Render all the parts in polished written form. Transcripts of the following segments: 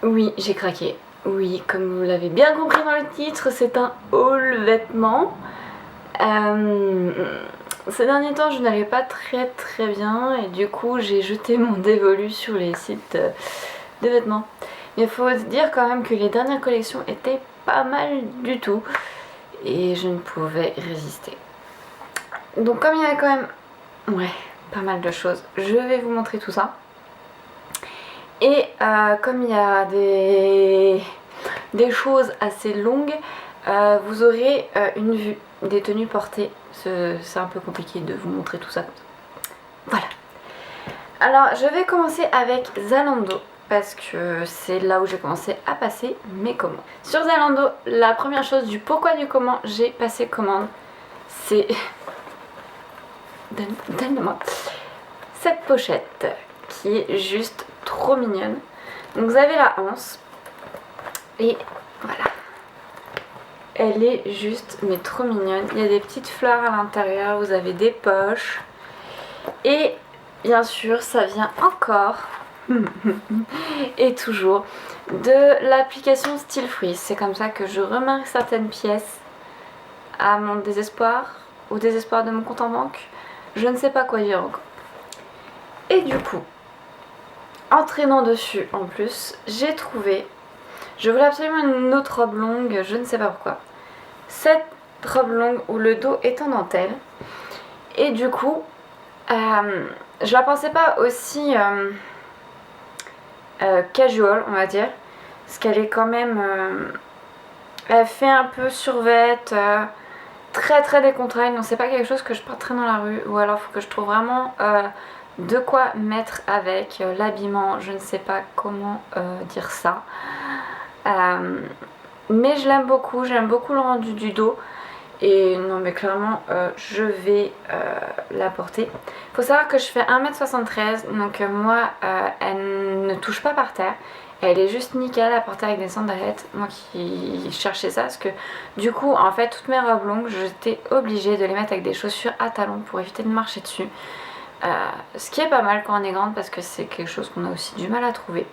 Oui, j'ai craqué. Oui, comme vous l'avez bien compris dans le titre, c'est un haul vêtements. Ces derniers temps, je n'allais pas très bien et du coup, j'ai jeté mon dévolu sur les sites de vêtements. Mais il faut dire quand même que les dernières collections étaient pas mal du tout et je ne pouvais résister. Donc comme il y avait quand même pas mal de choses, je vais vous montrer tout ça. Et comme il y a des choses assez longues, vous aurez une vue des tenues portées. C'est un peu compliqué de vous montrer tout ça comme ça. Voilà. Alors je vais commencer avec Zalando parce que c'est là où j'ai commencé à passer mes commandes. Sur Zalando, la première chose du pourquoi du comment j'ai passé commande, c'est... Donne-moi cette pochette qui est juste trop mignonne. Donc vous avez la anse et voilà, elle est juste mais trop mignonne. Il y a des petites fleurs à l'intérieur, vous avez des poches et bien sûr ça vient encore et toujours de l'application Style Free. C'est comme ça que je remarque certaines pièces à mon désespoir, au désespoir de mon compte en banque. Je ne sais pas quoi dire encore. Et du coup, en traînant dessus en plus, j'ai trouvé, je voulais absolument une autre robe longue, je ne sais pas pourquoi. Cette robe longue où le dos est en dentelle. Et du coup, je la pensais pas aussi casual, on va dire. Parce qu'elle est quand même... elle fait un peu survêt, très décontractée. Donc c'est pas quelque chose que je porterai dans la rue. Ou alors il faut que je trouve vraiment... de quoi mettre avec l'habillement, je ne sais pas comment dire ça. Mais je l'aime beaucoup, j'aime beaucoup le rendu du dos. Et non mais clairement je vais la porter. Il faut savoir que je fais 1m73, donc moi elle ne touche pas par terre. Elle est juste nickel à porter avec des sandalettes. Moi qui cherchais ça, parce que du coup en fait toutes mes robes longues j'étais obligée de les mettre avec des chaussures à talons pour éviter de marcher dessus. Ce qui est pas mal quand on est grande parce que c'est quelque chose qu'on a aussi du mal à trouver.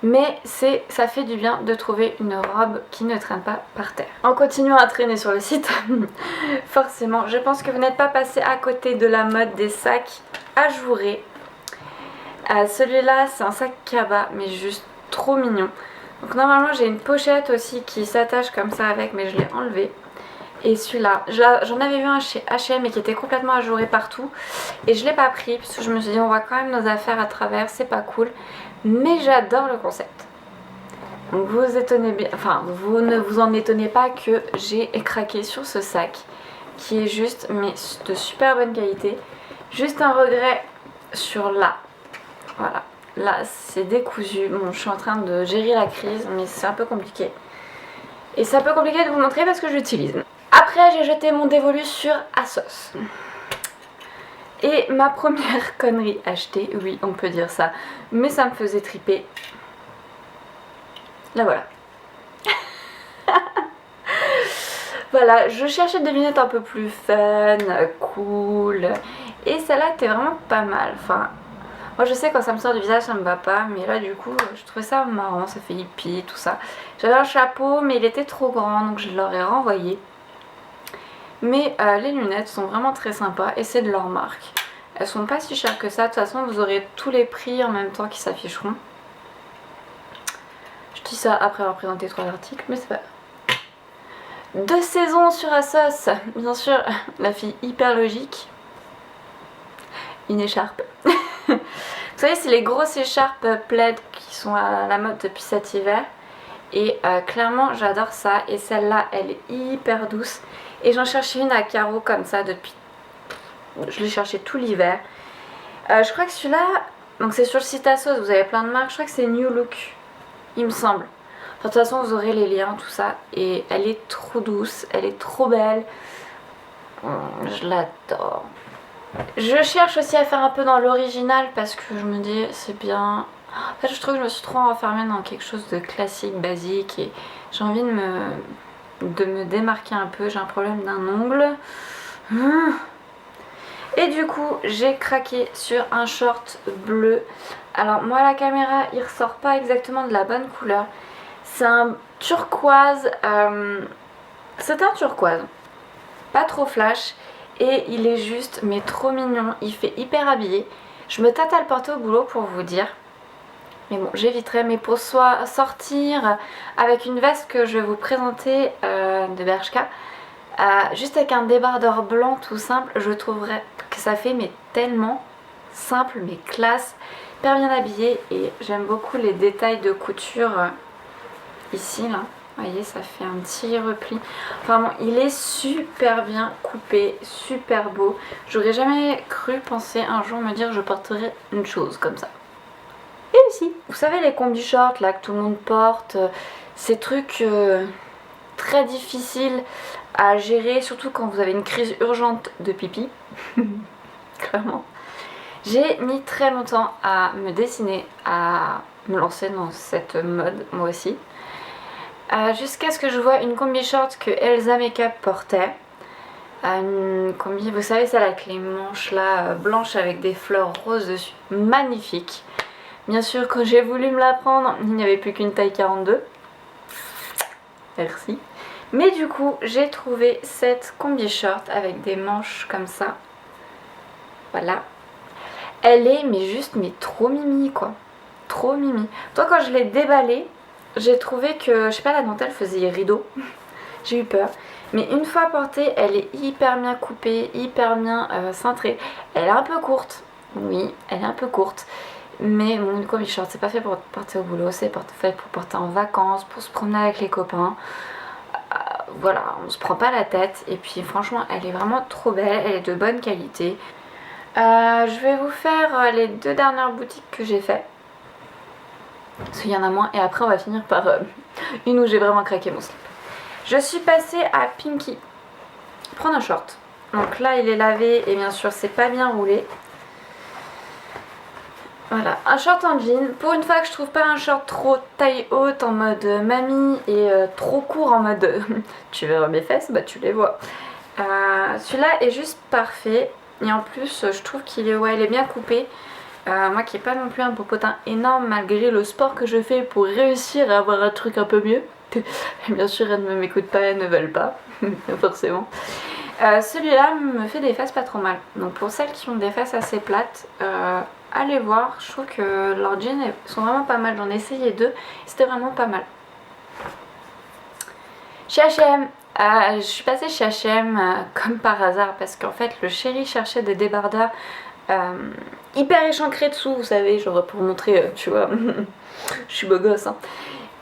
Mais ça fait du bien de trouver une robe qui ne traîne pas par terre. En continuant à traîner sur le site, forcément, je pense que vous n'êtes pas passé à côté de la mode des sacs ajourés. Celui-là, c'est un sac Kaba, mais juste trop mignon. Donc normalement, j'ai une pochette aussi qui s'attache comme ça avec, mais je l'ai enlevée. Et celui-là, j'en avais vu un chez H&M et qui était complètement ajouré partout. Et je ne l'ai pas pris parce que je me suis dit on voit quand même nos affaires à travers, c'est pas cool. Mais j'adore le concept. Donc vous ne vous en étonnez pas que j'ai craqué sur ce sac. Qui est juste, mais de super bonne qualité. Juste un regret sur là. Voilà, là c'est décousu. Bon, je suis en train de gérer la crise, mais c'est un peu compliqué. Et c'est un peu compliqué de vous montrer parce que je l'utilise. Après j'ai jeté mon dévolu sur ASOS. Et ma première connerie achetée, oui on peut dire ça, mais ça me faisait triper. Là voilà. Voilà, je cherchais des lunettes un peu plus fun, cool. Et celle-là était vraiment pas mal. Enfin, moi je sais quand ça me sort du visage ça me va pas, mais là du coup je trouvais ça marrant, ça fait hippie, tout ça. J'avais un chapeau mais il était trop grand donc je l'aurais renvoyé. Mais les lunettes sont vraiment très sympas et c'est de leur marque. Elles sont pas si chères que ça, de toute façon vous aurez tous les prix en même temps qui s'afficheront. Je dis ça après avoir présenté 3 articles, mais c'est pas... 2 saisons sur ASOS, bien sûr, la fille hyper logique. Une écharpe. Vous savez, c'est les grosses écharpes plaid qui sont à la mode depuis cet hiver. Et clairement j'adore ça. Et celle-là elle est hyper douce. Et j'en cherchais une à carreaux comme ça depuis... Je l'ai cherché tout l'hiver. Je crois que celui-là... Donc c'est sur le site ASOS, vous avez plein de marques. Je crois que c'est New Look, il me semble. Enfin, de toute façon vous aurez les liens, tout ça. Et elle est trop douce, elle est trop belle. Je l'adore. Je cherche aussi à faire un peu dans l'original parce que je me dis c'est bien... En fait je trouve que je me suis trop enfermée dans quelque chose de classique, basique. Et j'ai envie de me démarquer un peu. J'ai un problème d'un ongle. Et du coup j'ai craqué sur un short bleu Alors moi la caméra il ressort pas exactement de la bonne couleur. C'est un turquoise, c'est un turquoise, pas trop flash et il est juste mais trop mignon, il fait hyper habillé. Je me tâte à le porter au boulot pour vous dire. Mais bon, j'éviterai, mais pour sortir avec une veste que je vais vous présenter de Bershka, juste avec un débardeur blanc tout simple, je trouverais que ça fait mais tellement simple mais classe, hyper bien habillé et j'aime beaucoup les détails de couture ici là. Vous voyez, ça fait un petit repli. Enfin bon, il est super bien coupé, super beau. J'aurais jamais cru penser un jour me dire je porterais une chose comme ça. Et aussi, vous savez les combi shorts là que tout le monde porte, ces trucs très difficiles à gérer, surtout quand vous avez une crise urgente de pipi. Clairement. J'ai mis très longtemps à me dessiner, à me lancer dans cette mode moi aussi. Jusqu'à ce que je vois une combi short que Elsa Makeup portait. Une combi, vous savez celle avec les manches là blanches avec des fleurs roses dessus. Magnifique. Bien sûr quand j'ai voulu me la prendre, il n'y avait plus qu'une taille 42. Merci. Mais du coup j'ai trouvé cette combi short avec des manches comme ça. Voilà. Elle est mais juste mais trop mimi quoi. Trop mimi. Toi quand je l'ai déballée, j'ai trouvé que, je sais pas, la dentelle faisait rideau. J'ai eu peur. Mais une fois portée, elle est hyper bien coupée, hyper bien cintrée. Elle est un peu courte. Oui, elle est un peu courte. Mais mon combi short, c'est pas fait pour porter au boulot, c'est fait pour porter en vacances, pour se promener avec les copains. Voilà, on se prend pas la tête. Et puis franchement, elle est vraiment trop belle, elle est de bonne qualité. Je vais vous faire les 2 dernières boutiques que j'ai fait. Parce qu'il y en a moins et après on va finir par une où j'ai vraiment craqué mon slip. Je suis passée à Pinky prendre un short. Donc là il est lavé et bien sûr c'est pas bien roulé. Voilà, un short en jean. Pour une fois que je trouve pas un short trop taille haute en mode mamie et trop court en mode tu verras mes fesses, bah tu les vois. Celui-là est juste parfait et en plus je trouve qu'il est, ouais, il est bien coupé. Moi qui n'ai pas non plus un popotin énorme malgré le sport que je fais pour réussir à avoir un truc un peu mieux. Et bien sûr elles ne m'écoutent pas, elles ne veulent pas, forcément. Celui-là me fait des fesses pas trop mal. Donc pour celles qui ont des fesses assez plates, allez voir. Je trouve que leurs jeans sont vraiment pas mal. J'en ai essayé 2, c'était vraiment pas mal. Chez H&M, je suis passée chez H&M comme par hasard parce qu'en fait le chéri cherchait des débardeurs hyper échancrés dessous, vous savez, genre pour montrer, tu vois, je suis beau gosse hein.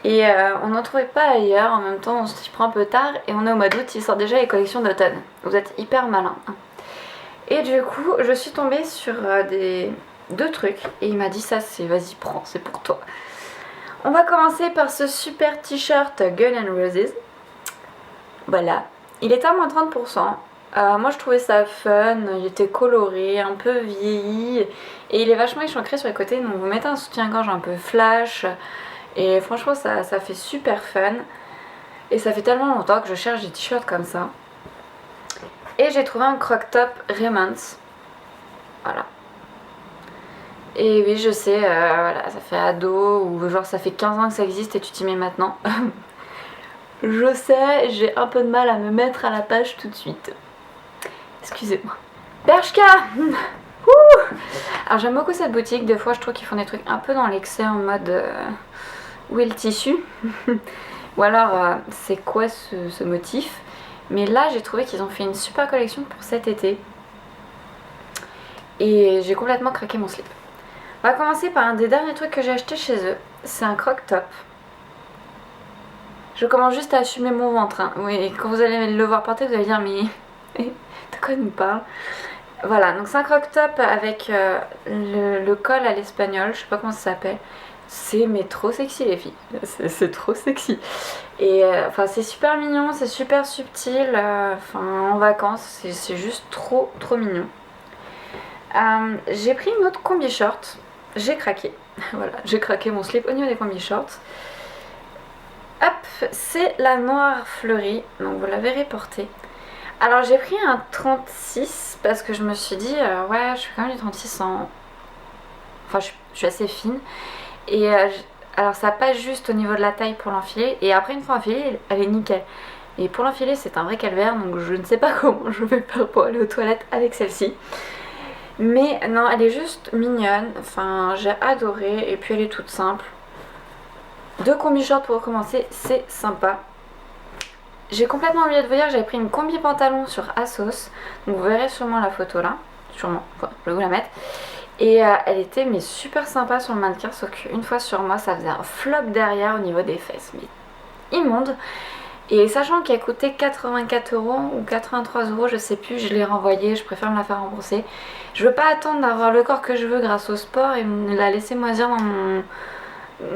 Et on n'en trouvait pas ailleurs, en même temps on s'y prend un peu tard et on est au mois d'août, il sort déjà les collections d'automne. Vous êtes hyper malin hein. Et du coup je suis tombée sur 2 trucs et il m'a dit ça c'est vas-y prends, c'est pour toi. On va commencer par ce super t-shirt Guns N' Roses. Voilà, il était à moins 30%. Moi je trouvais ça fun, il était coloré, un peu vieilli et il est vachement échancré sur les côtés, donc vous mettez un soutien-gorge un peu flash et franchement ça fait super fun et ça fait tellement longtemps que je cherche des t-shirts comme ça. Et j'ai trouvé un croc top Raymond's, voilà. Et oui je sais, voilà, ça fait ado ou genre ça fait 15 ans que ça existe et tu t'y mets maintenant. Je sais, j'ai un peu de mal à me mettre à la page tout de suite. Excusez-moi. Bershka. Alors j'aime beaucoup cette boutique, des fois je trouve qu'ils font des trucs un peu dans l'excès en mode où est le tissu. Ou alors c'est quoi ce motif. Mais là j'ai trouvé qu'ils ont fait une super collection pour cet été. Et j'ai complètement craqué mon slip. On va commencer par un des derniers trucs que j'ai acheté chez eux. C'est un croc top. Je commence juste à assumer mon ventre hein. Oui, quand vous allez le voir porter vous allez dire mais de quoi il nous parle. Voilà, donc c'est un croc top avec le col à l'espagnol, je sais pas comment ça s'appelle. C'est mais trop sexy les filles, c'est trop sexy. Et enfin c'est super mignon, c'est super subtil, enfin en vacances c'est juste trop mignon. J'ai pris une autre combi short, j'ai craqué. Voilà, j'ai craqué mon slip au niveau des combi shorts. Hop, c'est la noire fleurie, donc vous la verrez portée. Alors j'ai pris un 36 parce que je me suis dit, ouais je fais quand même du 36 en enfin je suis assez fine. Et alors ça passe juste au niveau de la taille pour l'enfiler. Et après une fois enfilée, elle est nickel. Et pour l'enfiler c'est un vrai calvaire, donc je ne sais pas comment je vais faire pour aller aux toilettes avec celle-ci. Mais non, elle est juste mignonne, enfin j'ai adoré, et puis elle est toute simple. 2 combi shorts pour recommencer, c'est sympa. J'ai complètement oublié de vous dire que j'avais pris une combi pantalon sur ASOS, donc vous verrez sûrement la photo là, sûrement, enfin, je vais vous la mettre. Et elle était mais super sympa sur le mannequin, sauf qu'une fois sur moi ça faisait un flop derrière au niveau des fesses, mais immonde. Et sachant qu'elle coûtait 84 € ou 83 €, je sais plus, je l'ai renvoyée, je préfère me la faire rembourser. Je veux pas attendre d'avoir le corps que je veux grâce au sport et me la laisser moisir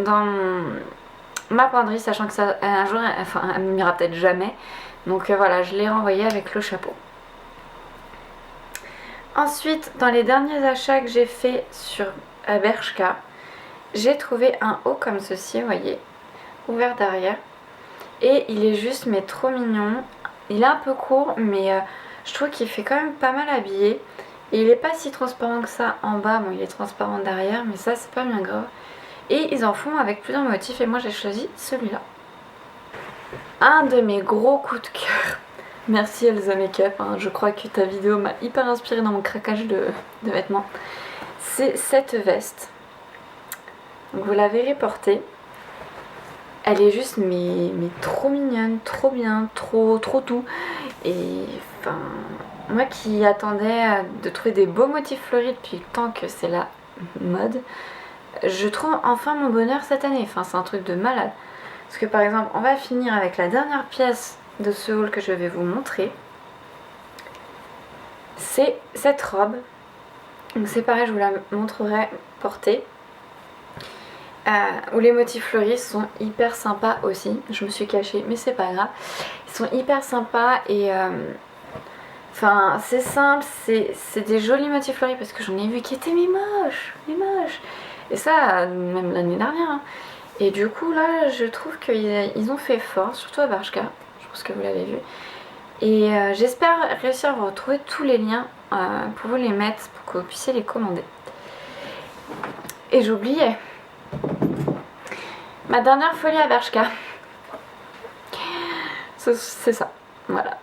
dans ma penderie, sachant que ça, un jour, enfin, elle m'ira peut-être jamais. Donc voilà, je l'ai renvoyée avec le chapeau. Ensuite, dans les derniers achats que j'ai fait sur Bershka, j'ai trouvé un haut comme ceci, vous voyez, ouvert derrière. Et il est juste mais trop mignon. Il est un peu court mais je trouve qu'il fait quand même pas mal habillé. Et il est pas si transparent que ça en bas. Bon, il est transparent derrière mais ça c'est pas bien grave. Et ils en font avec plusieurs motifs et moi j'ai choisi celui-là. Un de mes gros coups de cœur. Merci Elsa Makeup, hein. Je crois que ta vidéo m'a hyper inspirée dans mon craquage de vêtements. C'est cette veste. Donc vous la verrez portée. Elle est juste mais trop mignonne, trop bien, trop tout. Et enfin, moi qui attendais de trouver des beaux motifs fleuris depuis le temps que c'est la mode, je trouve enfin mon bonheur cette année. Enfin, c'est un truc de malade. Parce que par exemple, on va finir avec la dernière pièce de ce haul que je vais vous montrer. C'est cette robe. Donc c'est pareil, je vous la montrerai portée. Où les motifs fleuris sont hyper sympas aussi. Je me suis cachée mais c'est pas grave. Ils sont hyper sympas et enfin c'est simple, c'est des jolis motifs fleuris parce que j'en ai vu qui étaient mais moches. Et ça même l'année dernière hein. Et du coup là je trouve qu'ils ont fait fort, surtout à Bershka, je pense que vous l'avez vu. Et j'espère réussir à vous retrouver tous les liens pour vous les mettre pour que vous puissiez les commander. Et j'oubliais ma dernière folie à Bershka. C'est ça, voilà.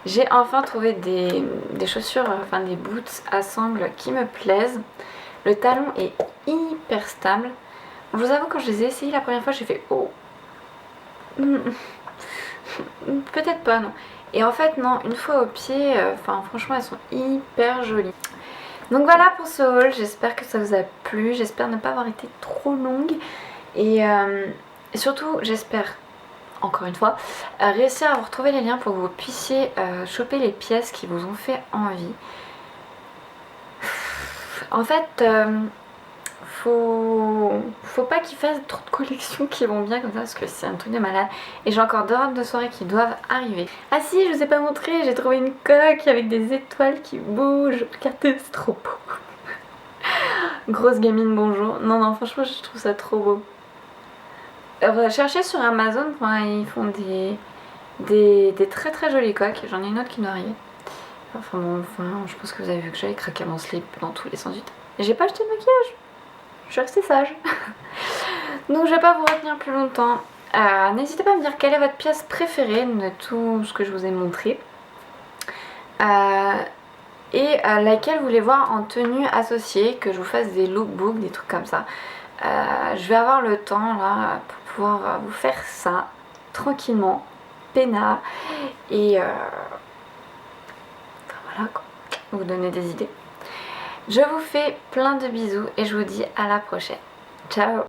J'ai enfin trouvé des chaussures, enfin des boots à sangles qui me plaisent. Le talon est hyper stable. Je vous avoue, quand je les ai essayés la première fois, j'ai fait oh. Peut-être pas, non. Et en fait, non, une fois au pied, enfin franchement, elles sont hyper jolies. Donc voilà pour ce haul, j'espère que ça vous a plu, j'espère ne pas avoir été trop longue et surtout j'espère, encore une fois, réussir à vous retrouver les liens pour que vous puissiez choper les pièces qui vous ont fait envie. En fait, faut pas qu'ils fassent trop de collections qui vont bien comme ça parce que c'est un truc de malade. Et j'ai encore 2 robes de soirée qui doivent arriver. Ah si, je vous ai pas montré, j'ai trouvé une coque avec des étoiles qui bougent. Regardez, c'est trop beau. Grosse gamine, bonjour. Non, franchement, je trouve ça trop beau. Cherchez sur Amazon, ils font des très jolies coques. J'en ai une autre qui doit arriver. Enfin bon, je pense que vous avez vu que j'avais craqué mon slip dans tous les sens du temps. Et j'ai pas acheté de maquillage. Je suis restée sage. Donc je vais pas vous retenir plus longtemps. N'hésitez pas à me dire quelle est votre pièce préférée de tout ce que je vous ai montré. Et laquelle vous voulez voir en tenue associée, que je vous fasse des lookbooks, des trucs comme ça. Je vais avoir le temps là pour pouvoir vous faire ça tranquillement, peinard. Et voilà quoi, vous donner des idées. Je vous fais plein de bisous et je vous dis à la prochaine. Ciao!